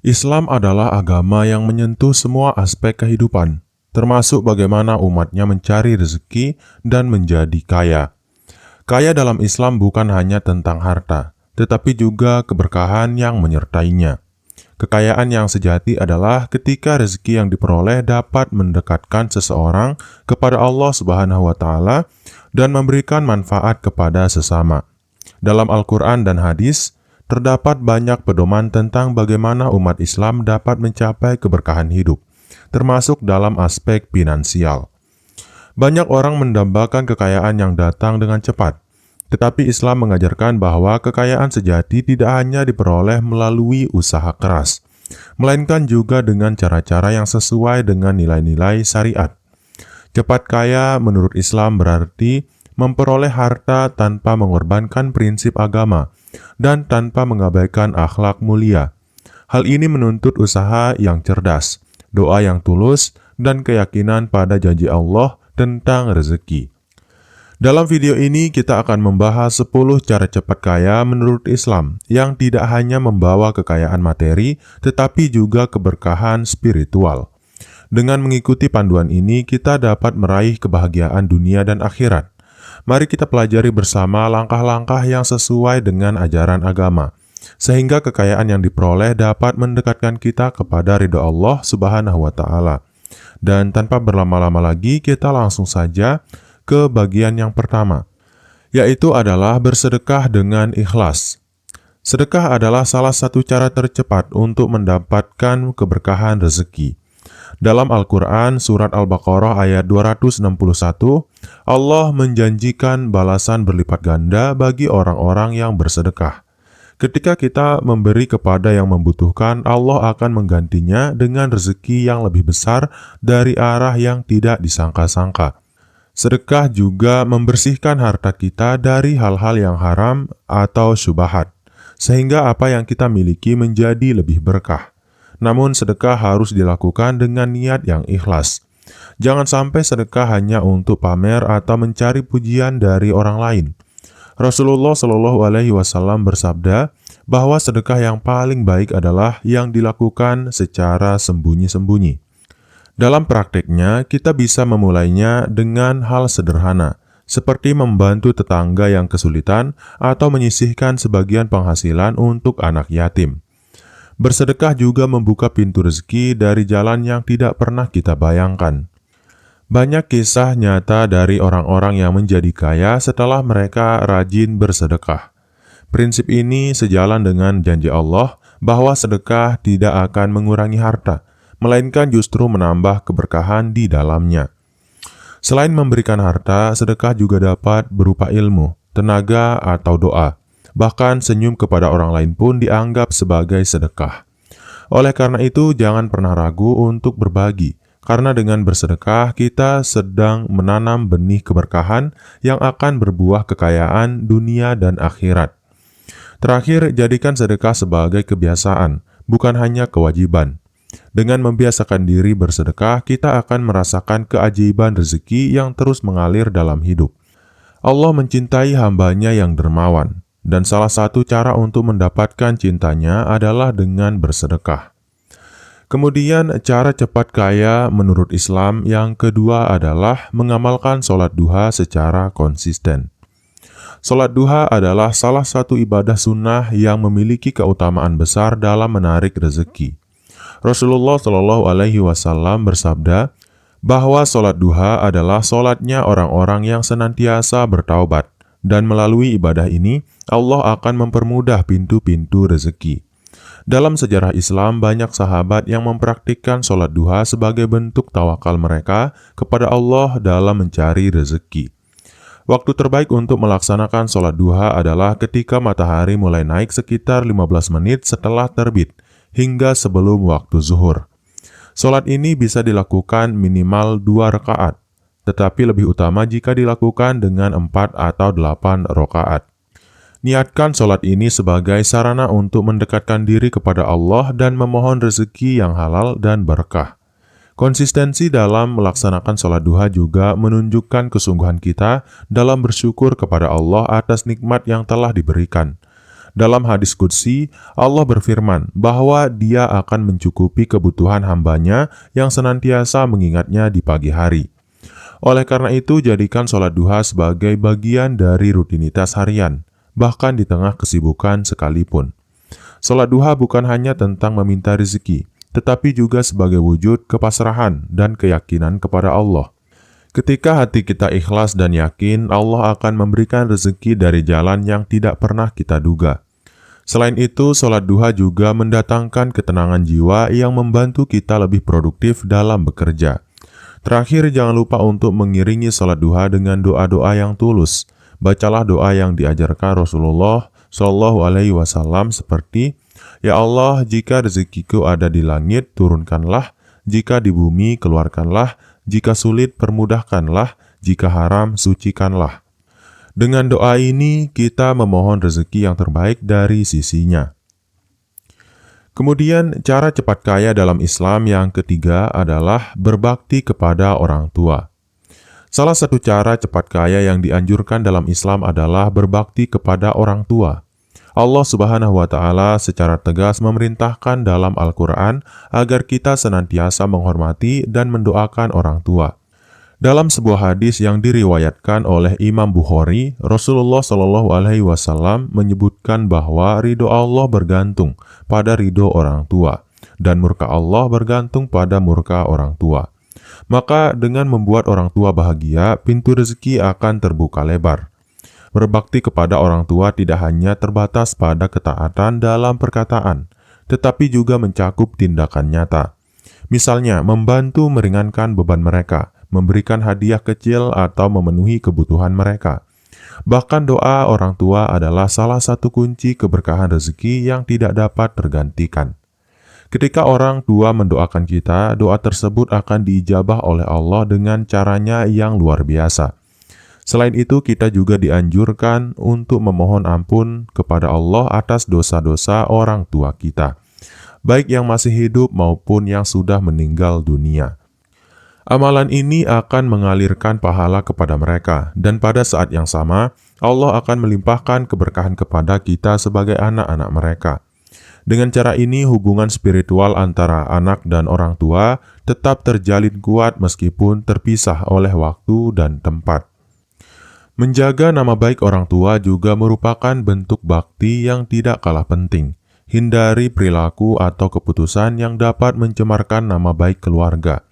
Islam adalah agama yang menyentuh semua aspek kehidupan, termasuk bagaimana umatnya mencari rezeki dan menjadi kaya. Kaya dalam Islam bukan hanya tentang harta, tetapi juga keberkahan yang menyertainya. Kekayaan yang sejati adalah ketika rezeki yang diperoleh dapat mendekatkan seseorang kepada Allah Subhanahu wa taala dan memberikan manfaat kepada sesama. Dalam Al-Quran dan hadis, terdapat banyak pedoman tentang bagaimana umat Islam dapat mencapai keberkahan hidup, termasuk dalam aspek finansial. Banyak orang mendambakan kekayaan yang datang dengan cepat, tetapi Islam mengajarkan bahwa kekayaan sejati tidak hanya diperoleh melalui usaha keras, melainkan juga dengan cara-cara yang sesuai dengan nilai-nilai syariat. Cepat kaya menurut Islam berarti memperoleh harta tanpa mengorbankan prinsip agama dan tanpa mengabaikan akhlak mulia. Hal ini menuntut usaha yang cerdas, doa yang tulus, dan keyakinan pada janji Allah tentang rezeki. Dalam video ini kita akan membahas 10 cara cepat kaya menurut Islam yang tidak hanya membawa kekayaan materi tetapi juga keberkahan spiritual. Dengan mengikuti panduan ini kita dapat meraih kebahagiaan dunia dan akhirat. Mari kita pelajari bersama langkah-langkah yang sesuai dengan ajaran agama, sehingga kekayaan yang diperoleh dapat mendekatkan kita kepada ridha Allah Subhanahu wa taala. Dan tanpa berlama-lama lagi, kita langsung saja ke bagian yang pertama, yaitu adalah bersedekah dengan ikhlas. Sedekah adalah salah satu cara tercepat untuk mendapatkan keberkahan rezeki. Dalam Al-Quran, surat Al-Baqarah ayat 261, Allah menjanjikan balasan berlipat ganda bagi orang-orang yang bersedekah. Ketika kita memberi kepada yang membutuhkan, Allah akan menggantinya dengan rezeki yang lebih besar dari arah yang tidak disangka-sangka. Sedekah juga membersihkan harta kita dari hal-hal yang haram atau syubhat, sehingga apa yang kita miliki menjadi lebih berkah. Namun sedekah harus dilakukan dengan niat yang ikhlas. Jangan sampai sedekah hanya untuk pamer atau mencari pujian dari orang lain. Rasulullah Shallallahu Alaihi Wasallam bersabda bahwa sedekah yang paling baik adalah yang dilakukan secara sembunyi-sembunyi. Dalam prakteknya, kita bisa memulainya dengan hal sederhana, seperti membantu tetangga yang kesulitan atau menyisihkan sebagian penghasilan untuk anak yatim. Bersedekah juga membuka pintu rezeki dari jalan yang tidak pernah kita bayangkan. Banyak kisah nyata dari orang-orang yang menjadi kaya setelah mereka rajin bersedekah. Prinsip ini sejalan dengan janji Allah bahwa sedekah tidak akan mengurangi harta, melainkan justru menambah keberkahan di dalamnya. Selain memberikan harta, sedekah juga dapat berupa ilmu, tenaga, atau doa. Bahkan senyum kepada orang lain pun dianggap sebagai sedekah. Oleh karena itu, jangan pernah ragu untuk berbagi, karena dengan bersedekah kita sedang menanam benih keberkahan yang akan berbuah kekayaan dunia dan akhirat. Terakhir, jadikan sedekah sebagai kebiasaan, bukan hanya kewajiban. Dengan membiasakan diri bersedekah, kita akan merasakan keajaiban rezeki yang terus mengalir dalam hidup. Allah mencintai hamba-Nya yang dermawan, dan salah satu cara untuk mendapatkan cintanya adalah dengan bersedekah. Kemudian, cara cepat kaya menurut Islam yang kedua adalah mengamalkan sholat duha secara konsisten. Sholat duha adalah salah satu ibadah sunnah yang memiliki keutamaan besar dalam menarik rezeki. Rasulullah Shallallahu Alaihi Wasallam bersabda bahwa sholat duha adalah sholatnya orang-orang yang senantiasa bertaubat, dan melalui ibadah ini Allah akan mempermudah pintu-pintu rezeki. Dalam sejarah Islam, banyak sahabat yang mempraktikkan sholat duha sebagai bentuk tawakal mereka kepada Allah dalam mencari rezeki. Waktu terbaik untuk melaksanakan sholat duha adalah ketika matahari mulai naik sekitar 15 menit setelah terbit, hingga sebelum waktu zuhur. Sholat ini bisa dilakukan minimal 2 rakaat, tetapi lebih utama jika dilakukan dengan 4 atau 8 rakaat. Niatkan sholat ini sebagai sarana untuk mendekatkan diri kepada Allah dan memohon rezeki yang halal dan berkah. Konsistensi dalam melaksanakan sholat duha juga menunjukkan kesungguhan kita dalam bersyukur kepada Allah atas nikmat yang telah diberikan. Dalam hadis qudsi, Allah berfirman bahwa Dia akan mencukupi kebutuhan hambanya yang senantiasa mengingatnya di pagi hari. Oleh karena itu, jadikan sholat duha sebagai bagian dari rutinitas harian, bahkan di tengah kesibukan sekalipun. Sholat duha bukan hanya tentang meminta rezeki, tetapi juga sebagai wujud kepasrahan dan keyakinan kepada Allah. Ketika hati kita ikhlas dan yakin, Allah akan memberikan rezeki dari jalan yang tidak pernah kita duga. Selain itu, sholat duha juga mendatangkan ketenangan jiwa yang membantu kita lebih produktif dalam bekerja. Terakhir, jangan lupa untuk mengiringi sholat duha dengan doa-doa yang tulus. Bacalah doa yang diajarkan Rasulullah SAW seperti, "Ya Allah, jika rezekiku ada di langit, turunkanlah. Jika di bumi, keluarkanlah. Jika sulit, permudahkanlah. Jika haram, sucikanlah." Dengan doa ini, kita memohon rezeki yang terbaik dari sisinya. Kemudian, cara cepat kaya dalam Islam yang ketiga adalah berbakti kepada orang tua. Salah satu cara cepat kaya yang dianjurkan dalam Islam adalah berbakti kepada orang tua. Allah Subhanahu wa Ta'ala secara tegas memerintahkan dalam Al-Quran agar kita senantiasa menghormati dan mendoakan orang tua. Dalam sebuah hadis yang diriwayatkan oleh Imam Bukhari, Rasulullah SAW menyebutkan bahwa ridho Allah bergantung pada ridho orang tua, dan murka Allah bergantung pada murka orang tua. Maka dengan membuat orang tua bahagia, pintu rezeki akan terbuka lebar. Berbakti kepada orang tua tidak hanya terbatas pada ketaatan dalam perkataan, tetapi juga mencakup tindakan nyata. Misalnya, membantu meringankan beban mereka, memberikan hadiah kecil atau memenuhi kebutuhan mereka. Bahkan doa orang tua adalah salah satu kunci keberkahan rezeki yang tidak dapat tergantikan. Ketika orang tua mendoakan kita, doa tersebut akan diijabah oleh Allah dengan caranya yang luar biasa. Selain itu, kita juga dianjurkan untuk memohon ampun kepada Allah atas dosa-dosa orang tua kita, baik yang masih hidup maupun yang sudah meninggal dunia. Amalan ini akan mengalirkan pahala kepada mereka, dan pada saat yang sama, Allah akan melimpahkan keberkahan kepada kita sebagai anak-anak mereka. Dengan cara ini, hubungan spiritual antara anak dan orang tua tetap terjalin kuat meskipun terpisah oleh waktu dan tempat. Menjaga nama baik orang tua juga merupakan bentuk bakti yang tidak kalah penting. Hindari perilaku atau keputusan yang dapat mencemarkan nama baik keluarga.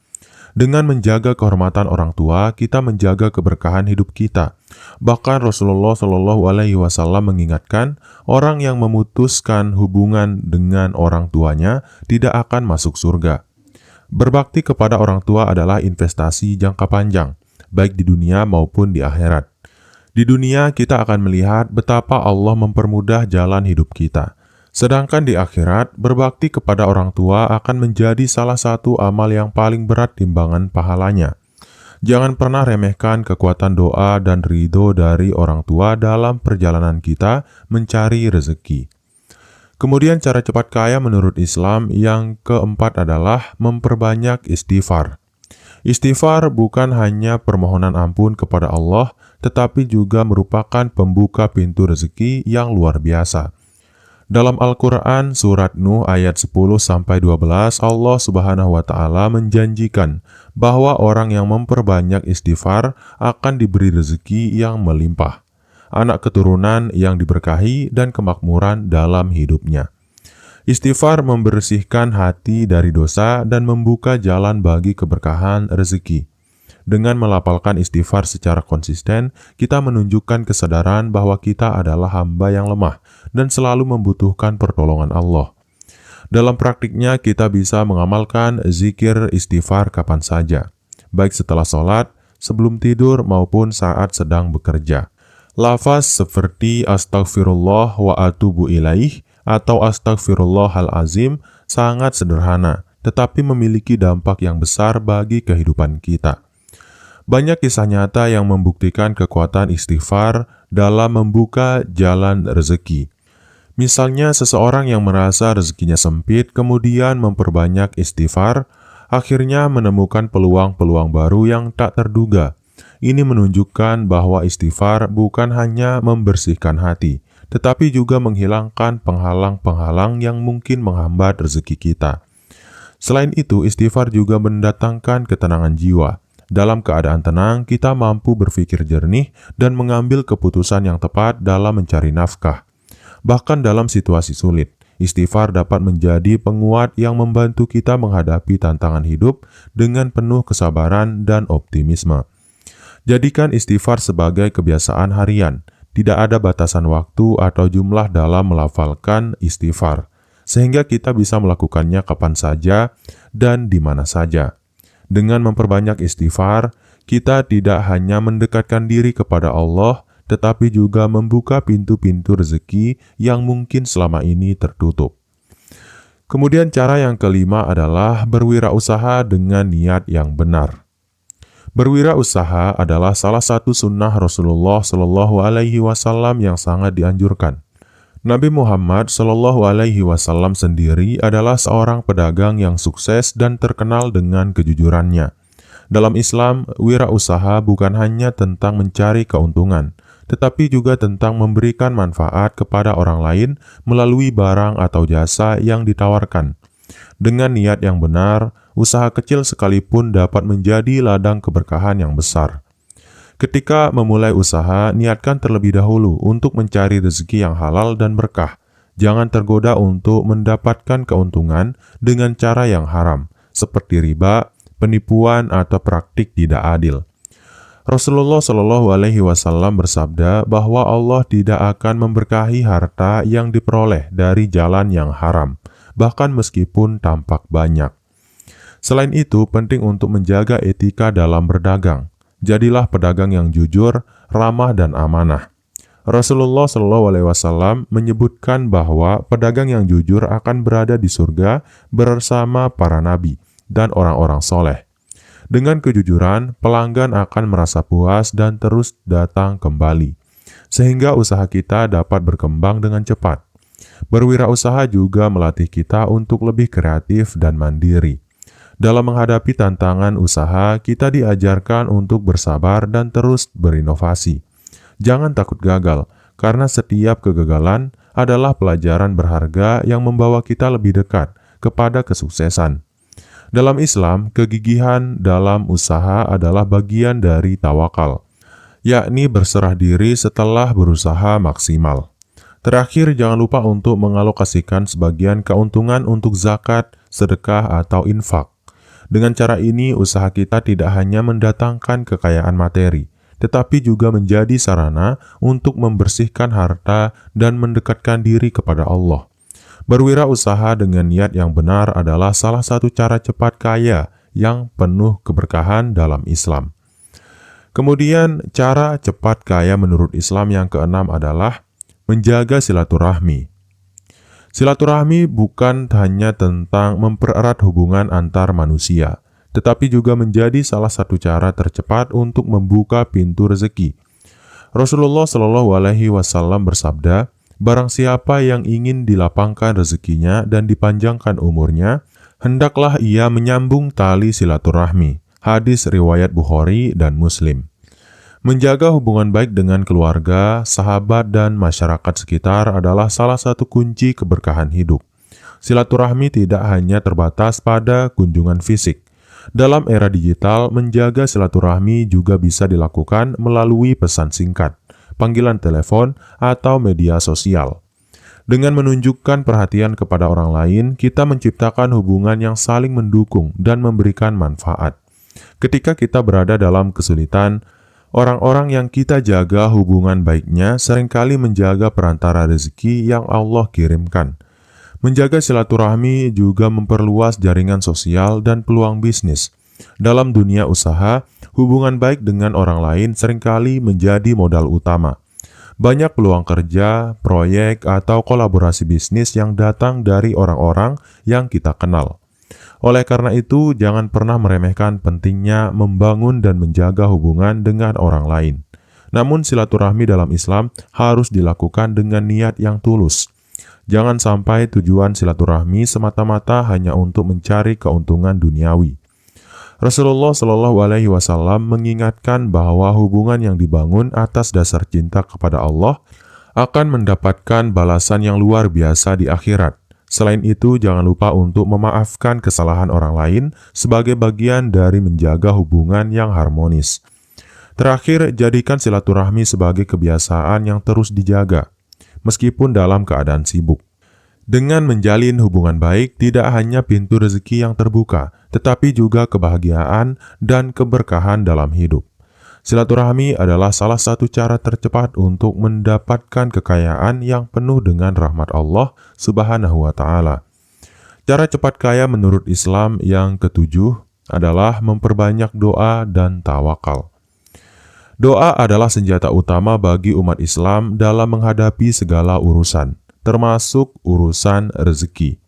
Dengan menjaga kehormatan orang tua, kita menjaga keberkahan hidup kita. Bahkan Rasulullah SAW mengingatkan, orang yang memutuskan hubungan dengan orang tuanya tidak akan masuk surga. Berbakti kepada orang tua adalah investasi jangka panjang, baik di dunia maupun di akhirat. Di dunia, kita akan melihat betapa Allah mempermudah jalan hidup kita. Sedangkan di akhirat, berbakti kepada orang tua akan menjadi salah satu amal yang paling berat timbangan pahalanya. Jangan pernah remehkan kekuatan doa dan ridho dari orang tua dalam perjalanan kita mencari rezeki. Kemudian cara cepat kaya menurut Islam yang keempat adalah memperbanyak istighfar. Istighfar bukan hanya permohonan ampun kepada Allah, tetapi juga merupakan pembuka pintu rezeki yang luar biasa. Dalam Al-Quran surat Nuh ayat 10-12, Allah Subhanahu wa Ta'ala menjanjikan bahwa orang yang memperbanyak istighfar akan diberi rezeki yang melimpah, anak keturunan yang diberkahi, dan kemakmuran dalam hidupnya. Istighfar membersihkan hati dari dosa dan membuka jalan bagi keberkahan rezeki. Dengan melafalkan istighfar secara konsisten, kita menunjukkan kesadaran bahwa kita adalah hamba yang lemah dan selalu membutuhkan pertolongan Allah. Dalam praktiknya, kita bisa mengamalkan zikir istighfar kapan saja, baik setelah sholat, sebelum tidur, maupun saat sedang bekerja. Lafaz seperti astagfirullah wa atubu ilaih atau astagfirullahalazim sangat sederhana, tetapi memiliki dampak yang besar bagi kehidupan kita. Banyak kisah nyata yang membuktikan kekuatan istighfar dalam membuka jalan rezeki. Misalnya, seseorang yang merasa rezekinya sempit kemudian memperbanyak istighfar, akhirnya menemukan peluang-peluang baru yang tak terduga. Ini menunjukkan bahwa istighfar bukan hanya membersihkan hati, tetapi juga menghilangkan penghalang-penghalang yang mungkin menghambat rezeki kita. Selain itu, istighfar juga mendatangkan ketenangan jiwa. Dalam keadaan tenang, kita mampu berpikir jernih dan mengambil keputusan yang tepat dalam mencari nafkah. Bahkan dalam situasi sulit, istighfar dapat menjadi penguat yang membantu kita menghadapi tantangan hidup dengan penuh kesabaran dan optimisme. Jadikan istighfar sebagai kebiasaan harian. Tidak ada batasan waktu atau jumlah dalam melafalkan istighfar, sehingga kita bisa melakukannya kapan saja dan di mana saja. Dengan memperbanyak istighfar, kita tidak hanya mendekatkan diri kepada Allah, tetapi juga membuka pintu-pintu rezeki yang mungkin selama ini tertutup. Kemudian cara yang kelima adalah berwirausaha dengan niat yang benar. Berwirausaha adalah salah satu sunnah Rasulullah Shallallahu Alaihi Wasallam yang sangat dianjurkan. Nabi Muhammad Shallallahu Alaihi Wasallam sendiri adalah seorang pedagang yang sukses dan terkenal dengan kejujurannya. Dalam Islam, wirausaha bukan hanya tentang mencari keuntungan, tetapi juga tentang memberikan manfaat kepada orang lain melalui barang atau jasa yang ditawarkan. Dengan niat yang benar, usaha kecil sekalipun dapat menjadi ladang keberkahan yang besar. Ketika memulai usaha, niatkan terlebih dahulu untuk mencari rezeki yang halal dan berkah. Jangan tergoda untuk mendapatkan keuntungan dengan cara yang haram, seperti riba, penipuan, atau praktik tidak adil. Rasulullah Shallallahu Alaihi Wasallam bersabda bahwa Allah tidak akan memberkahi harta yang diperoleh dari jalan yang haram, bahkan meskipun tampak banyak. Selain itu, penting untuk menjaga etika dalam berdagang. Jadilah pedagang yang jujur, ramah, dan amanah. Rasulullah SAW menyebutkan bahwa pedagang yang jujur akan berada di surga bersama para nabi dan orang-orang soleh. Dengan kejujuran, pelanggan akan merasa puas dan terus datang kembali, sehingga usaha kita dapat berkembang dengan cepat. Berwirausaha juga melatih kita untuk lebih kreatif dan mandiri. Dalam menghadapi tantangan usaha, kita diajarkan untuk bersabar dan terus berinovasi. Jangan takut gagal, karena setiap kegagalan adalah pelajaran berharga yang membawa kita lebih dekat kepada kesuksesan. Dalam Islam, kegigihan dalam usaha adalah bagian dari tawakal, yakni berserah diri setelah berusaha maksimal. Terakhir, jangan lupa untuk mengalokasikan sebagian keuntungan untuk zakat, sedekah, atau infak. Dengan cara ini, usaha kita tidak hanya mendatangkan kekayaan materi, tetapi juga menjadi sarana untuk membersihkan harta dan mendekatkan diri kepada Allah. Berwirausaha dengan niat yang benar adalah salah satu cara cepat kaya yang penuh keberkahan dalam Islam. Kemudian, cara cepat kaya menurut Islam yang keenam adalah menjaga silaturahmi. Silaturahmi bukan hanya tentang mempererat hubungan antar manusia, tetapi juga menjadi salah satu cara tercepat untuk membuka pintu rezeki. Rasulullah Shallallahu Alaihi Wasallam bersabda, "Barang siapa yang ingin dilapangkan rezekinya dan dipanjangkan umurnya, hendaklah ia menyambung tali silaturahmi." Hadis riwayat Bukhari dan Muslim. Menjaga hubungan baik dengan keluarga, sahabat, dan masyarakat sekitar adalah salah satu kunci keberkahan hidup. Silaturahmi tidak hanya terbatas pada kunjungan fisik. Dalam era digital, menjaga silaturahmi juga bisa dilakukan melalui pesan singkat, panggilan telepon, atau media sosial. Dengan menunjukkan perhatian kepada orang lain, kita menciptakan hubungan yang saling mendukung dan memberikan manfaat. Ketika kita berada dalam kesulitan, orang-orang yang kita jaga hubungan baiknya seringkali menjaga perantara rezeki yang Allah kirimkan. Menjaga silaturahmi juga memperluas jaringan sosial dan peluang bisnis. Dalam dunia usaha, hubungan baik dengan orang lain seringkali menjadi modal utama. Banyak peluang kerja, proyek, atau kolaborasi bisnis yang datang dari orang-orang yang kita kenal. Oleh karena itu, jangan pernah meremehkan pentingnya membangun dan menjaga hubungan dengan orang lain. Namun, silaturahmi dalam Islam harus dilakukan dengan niat yang tulus. Jangan sampai tujuan silaturahmi semata-mata hanya untuk mencari keuntungan duniawi. Rasulullah Shallallahu Alaihi Wasallam mengingatkan bahwa hubungan yang dibangun atas dasar cinta kepada Allah akan mendapatkan balasan yang luar biasa di akhirat. Selain itu, jangan lupa untuk memaafkan kesalahan orang lain sebagai bagian dari menjaga hubungan yang harmonis. Terakhir, jadikan silaturahmi sebagai kebiasaan yang terus dijaga, meskipun dalam keadaan sibuk. Dengan menjalin hubungan baik, tidak hanya pintu rezeki yang terbuka, tetapi juga kebahagiaan dan keberkahan dalam hidup. Silaturahmi adalah salah satu cara tercepat untuk mendapatkan kekayaan yang penuh dengan rahmat Allah Subhanahu wa Ta'ala. Cara cepat kaya menurut Islam yang ketujuh adalah memperbanyak doa dan tawakal. Doa adalah senjata utama bagi umat Islam dalam menghadapi segala urusan, termasuk urusan rezeki.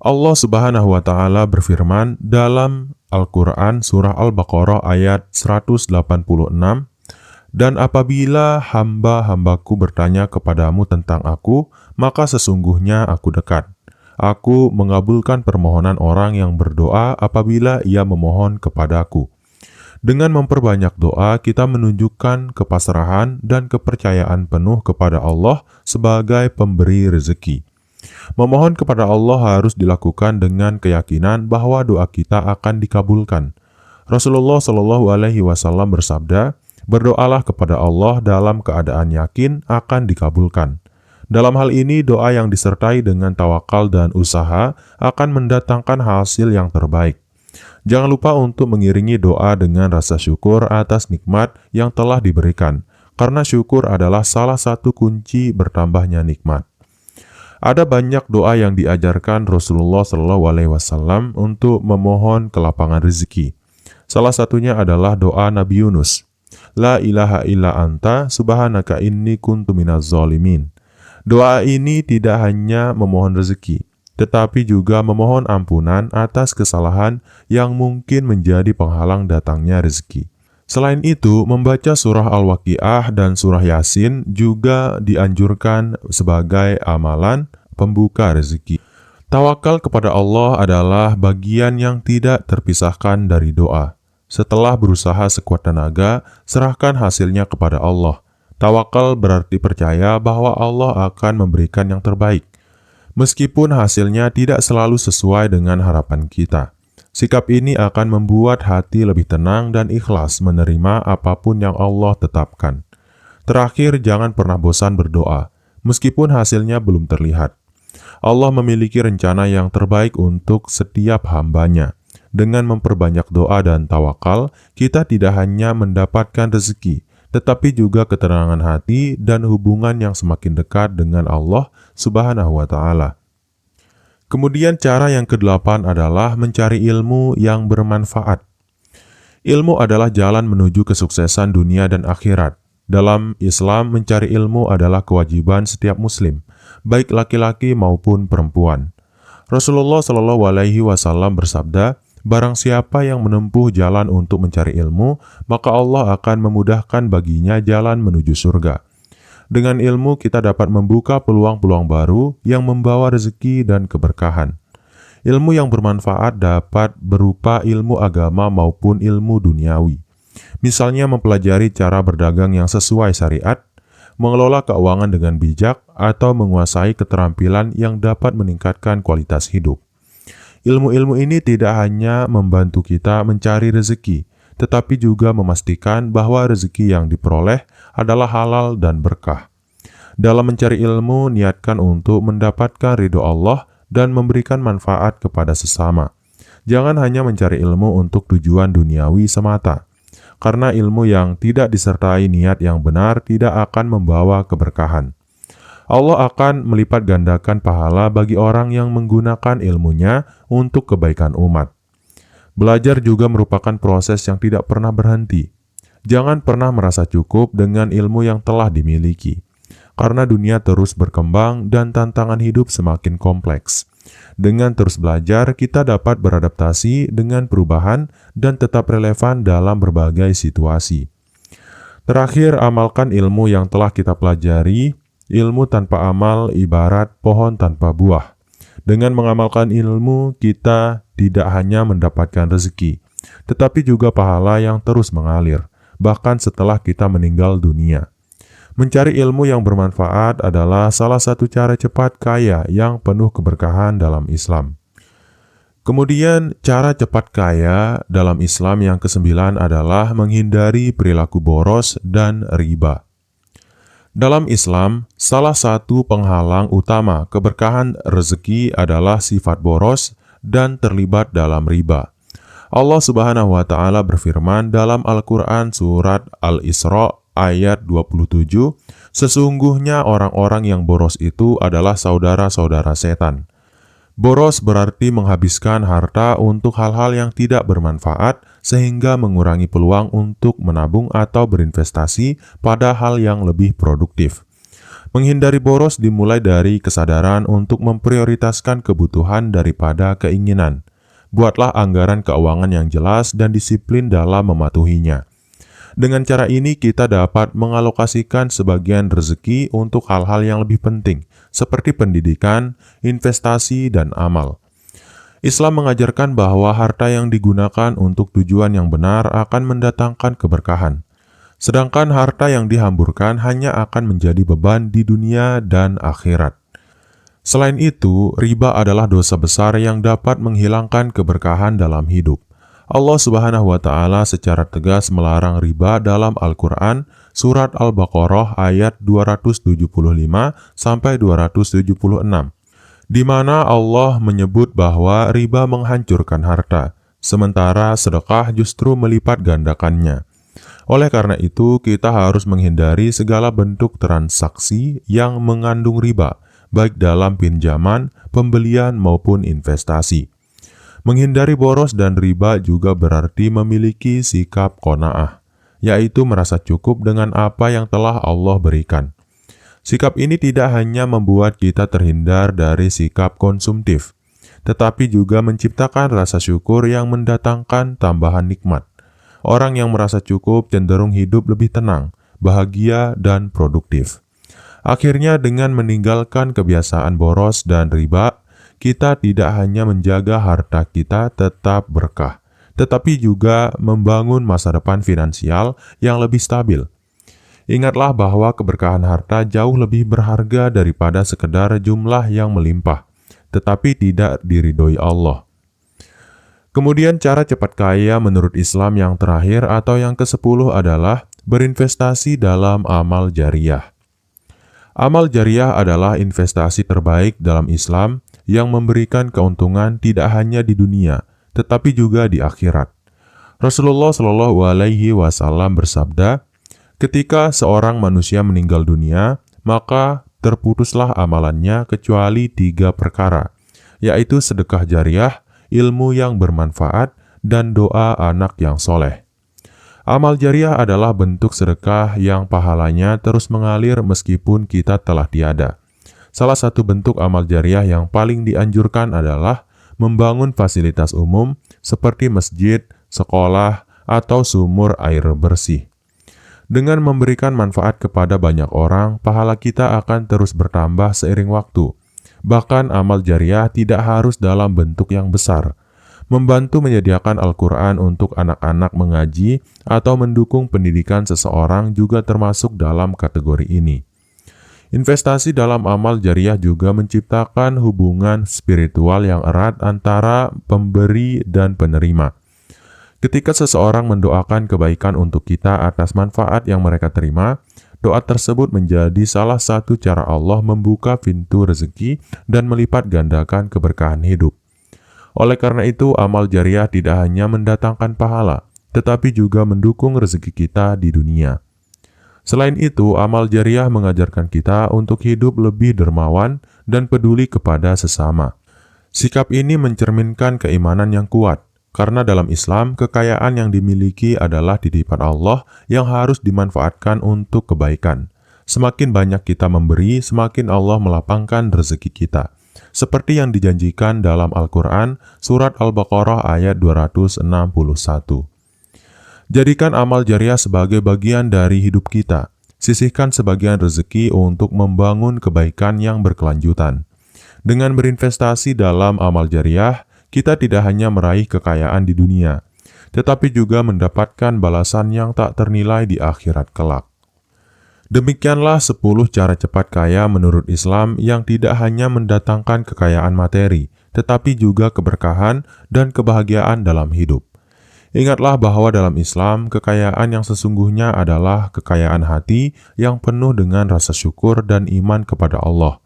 Allah Subhanahu wa Ta'ala berfirman dalam Al-Quran Surah Al-Baqarah ayat 186, "Dan apabila hamba-hambaku bertanya kepadamu tentang aku, maka sesungguhnya aku dekat. Aku mengabulkan permohonan orang yang berdoa apabila ia memohon kepadaku." Dengan memperbanyak doa, kita menunjukkan kepasrahan dan kepercayaan penuh kepada Allah sebagai pemberi rezeki. Memohon kepada Allah harus dilakukan dengan keyakinan bahwa doa kita akan dikabulkan. Rasulullah Shallallahu Alaihi Wasallam bersabda, "Berdoalah kepada Allah dalam keadaan yakin akan dikabulkan." Dalam hal ini, doa yang disertai dengan tawakal dan usaha akan mendatangkan hasil yang terbaik. Jangan lupa untuk mengiringi doa dengan rasa syukur atas nikmat yang telah diberikan, karena syukur adalah salah satu kunci bertambahnya nikmat. Ada banyak doa yang diajarkan Rasulullah SAW untuk memohon kelapangan rezeki. Salah satunya adalah doa Nabi Yunus. La ilaha illa anta subhanaka inni kuntu minaz zalimin. Doa ini tidak hanya memohon rezeki, tetapi juga memohon ampunan atas kesalahan yang mungkin menjadi penghalang datangnya rezeki. Selain itu, membaca surah Al-Waqiah dan surah Yasin juga dianjurkan sebagai amalan pembuka rezeki. Tawakal kepada Allah adalah bagian yang tidak terpisahkan dari doa. Setelah berusaha sekuat tenaga, serahkan hasilnya kepada Allah. Tawakal berarti percaya bahwa Allah akan memberikan yang terbaik, meskipun hasilnya tidak selalu sesuai dengan harapan kita. Sikap ini akan membuat hati lebih tenang dan ikhlas menerima apapun yang Allah tetapkan. Terakhir, jangan pernah bosan berdoa, meskipun hasilnya belum terlihat. Allah memiliki rencana yang terbaik untuk setiap hambanya. Dengan memperbanyak doa dan tawakal, kita tidak hanya mendapatkan rezeki, tetapi juga ketenangan hati dan hubungan yang semakin dekat dengan Allah Subhanahu wa Ta'ala. Kemudian cara yang kedelapan adalah mencari ilmu yang bermanfaat. Ilmu adalah jalan menuju kesuksesan dunia dan akhirat. Dalam Islam, mencari ilmu adalah kewajiban setiap muslim, baik laki-laki maupun perempuan. Rasulullah Shallallahu Alaihi Wasallam bersabda, "Barang siapa yang menempuh jalan untuk mencari ilmu, maka Allah akan memudahkan baginya jalan menuju surga." Dengan ilmu kita dapat membuka peluang-peluang baru yang membawa rezeki dan keberkahan. Ilmu yang bermanfaat dapat berupa ilmu agama maupun ilmu duniawi. Misalnya mempelajari cara berdagang yang sesuai syariat, mengelola keuangan dengan bijak, atau menguasai keterampilan yang dapat meningkatkan kualitas hidup. Ilmu-ilmu ini tidak hanya membantu kita mencari rezeki, tetapi juga memastikan bahwa rezeki yang diperoleh adalah halal dan berkah. Dalam mencari ilmu, niatkan untuk mendapatkan ridho Allah dan memberikan manfaat kepada sesama. Jangan hanya mencari ilmu untuk tujuan duniawi semata, karena ilmu yang tidak disertai niat yang benar tidak akan membawa keberkahan. Allah akan melipat gandakan pahala bagi orang yang menggunakan ilmunya untuk kebaikan umat. Belajar juga merupakan proses yang tidak pernah berhenti. Jangan pernah merasa cukup dengan ilmu yang telah dimiliki, karena dunia terus berkembang dan tantangan hidup semakin kompleks. Dengan terus belajar, kita dapat beradaptasi dengan perubahan dan tetap relevan dalam berbagai situasi. Terakhir, amalkan ilmu yang telah kita pelajari. Ilmu tanpa amal ibarat pohon tanpa buah. Dengan mengamalkan ilmu, kita tidak hanya mendapatkan rezeki, tetapi juga pahala yang terus mengalir, bahkan setelah kita meninggal dunia. Mencari ilmu yang bermanfaat adalah salah satu cara cepat kaya yang penuh keberkahan dalam Islam. Kemudian, cara cepat kaya dalam Islam yang kesembilan adalah menghindari perilaku boros dan riba. Dalam Islam, salah satu penghalang utama keberkahan rezeki adalah sifat boros dan terlibat dalam riba. Allah Subhanahu wa Ta'ala berfirman dalam Al-Quran Surat Al-Isra ayat 27, "Sesungguhnya orang-orang yang boros itu adalah saudara-saudara setan." Boros berarti menghabiskan harta untuk hal-hal yang tidak bermanfaat sehingga mengurangi peluang untuk menabung atau berinvestasi pada hal yang lebih produktif. Menghindari boros dimulai dari kesadaran untuk memprioritaskan kebutuhan daripada keinginan. Buatlah anggaran keuangan yang jelas dan disiplin dalam mematuhinya. Dengan cara ini kita dapat mengalokasikan sebagian rezeki untuk hal-hal yang lebih penting, seperti pendidikan, investasi, dan amal. Islam mengajarkan bahwa harta yang digunakan untuk tujuan yang benar akan mendatangkan keberkahan. Sedangkan harta yang dihamburkan hanya akan menjadi beban di dunia dan akhirat. Selain itu, riba adalah dosa besar yang dapat menghilangkan keberkahan dalam hidup. Allah Subhanahu wa Ta'ala secara tegas melarang riba dalam Al-Quran Surat Al-Baqarah ayat 275 sampai 276, di mana Allah menyebut bahwa riba menghancurkan harta, sementara sedekah justru melipat gandakannya. Oleh karena itu, kita harus menghindari segala bentuk transaksi yang mengandung riba, baik dalam pinjaman, pembelian, maupun investasi. Menghindari boros dan riba juga berarti memiliki sikap qanaah, yaitu merasa cukup dengan apa yang telah Allah berikan. Sikap ini tidak hanya membuat kita terhindar dari sikap konsumtif, tetapi juga menciptakan rasa syukur yang mendatangkan tambahan nikmat. Orang yang merasa cukup cenderung hidup lebih tenang, bahagia, dan produktif. Akhirnya, dengan meninggalkan kebiasaan boros dan riba, kita tidak hanya menjaga harta kita tetap berkah, tetapi juga membangun masa depan finansial yang lebih stabil. Ingatlah bahwa keberkahan harta jauh lebih berharga daripada sekedar jumlah yang melimpah, tetapi tidak diridhoi Allah. Kemudian cara cepat kaya menurut Islam yang terakhir atau yang ke-10 adalah berinvestasi dalam amal jariah. Amal jariah adalah investasi terbaik dalam Islam yang memberikan keuntungan tidak hanya di dunia, tetapi juga di akhirat. Rasulullah Shallallahu Alaihi Wasallam bersabda, "Ketika seorang manusia meninggal dunia, maka terputuslah amalannya kecuali 3 perkara, yaitu sedekah jariah, ilmu yang bermanfaat, dan doa anak yang soleh." Amal jariah adalah bentuk sedekah yang pahalanya terus mengalir meskipun kita telah tiada. Salah satu bentuk amal jariah yang paling dianjurkan adalah membangun fasilitas umum seperti masjid, sekolah, atau sumur air bersih. Dengan memberikan manfaat kepada banyak orang, pahala kita akan terus bertambah seiring waktu. Bahkan amal jariah tidak harus dalam bentuk yang besar. Membantu menyediakan Al-Quran untuk anak-anak mengaji atau mendukung pendidikan seseorang juga termasuk dalam kategori ini. Investasi dalam amal jariah juga menciptakan hubungan spiritual yang erat antara pemberi dan penerima. Ketika seseorang mendoakan kebaikan untuk kita atas manfaat yang mereka terima, doa tersebut menjadi salah satu cara Allah membuka pintu rezeki dan melipat gandakan keberkahan hidup. Oleh karena itu, amal jariah tidak hanya mendatangkan pahala, tetapi juga mendukung rezeki kita di dunia. Selain itu, amal jariah mengajarkan kita untuk hidup lebih dermawan dan peduli kepada sesama. Sikap ini mencerminkan keimanan yang kuat, karena dalam Islam, kekayaan yang dimiliki adalah titipan Allah yang harus dimanfaatkan untuk kebaikan. Semakin banyak kita memberi, semakin Allah melapangkan rezeki kita. Seperti yang dijanjikan dalam Al-Quran, Surat Al-Baqarah ayat 261. Jadikan amal jariah sebagai bagian dari hidup kita. Sisihkan sebagian rezeki untuk membangun kebaikan yang berkelanjutan. Dengan berinvestasi dalam amal jariah, kita tidak hanya meraih kekayaan di dunia, tetapi juga mendapatkan balasan yang tak ternilai di akhirat kelak. Demikianlah 10 cara cepat kaya menurut Islam yang tidak hanya mendatangkan kekayaan materi, tetapi juga keberkahan dan kebahagiaan dalam hidup. Ingatlah bahwa dalam Islam, kekayaan yang sesungguhnya adalah kekayaan hati yang penuh dengan rasa syukur dan iman kepada Allah.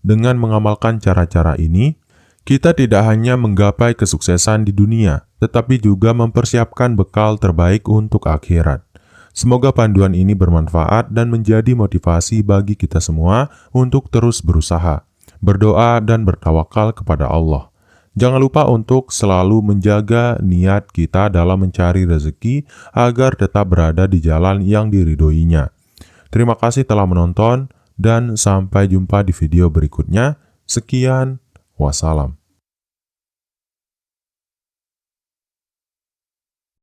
Dengan mengamalkan cara-cara ini, kita tidak hanya menggapai kesuksesan di dunia, tetapi juga mempersiapkan bekal terbaik untuk akhirat. Semoga panduan ini bermanfaat dan menjadi motivasi bagi kita semua untuk terus berusaha, berdoa, dan bertawakal kepada Allah. Jangan lupa untuk selalu menjaga niat kita dalam mencari rezeki agar tetap berada di jalan yang diridhoinya. Terima kasih telah menonton dan sampai jumpa di video berikutnya. Sekian, wassalam.